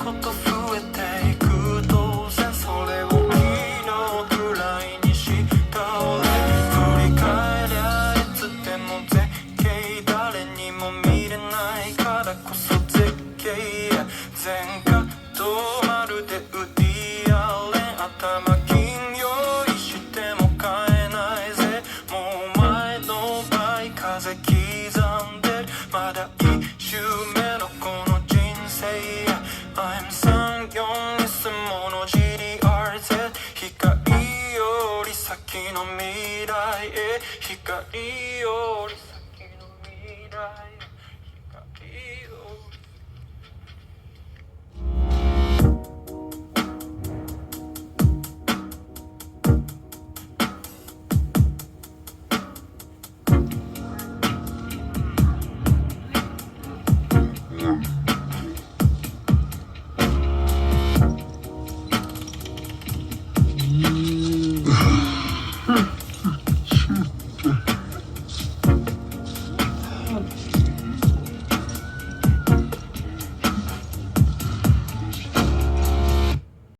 こと増えていく当然それを昨日くらいにした俺振り返りゃいつでも絶景誰にも見れないからこそ絶景全角度まるでウディアレン頭金用意しても買えないぜもう前の倍風刻んでるまだ一周目のこの人生 I'm 34に住もの GDRZ 光より先の未来へ光よ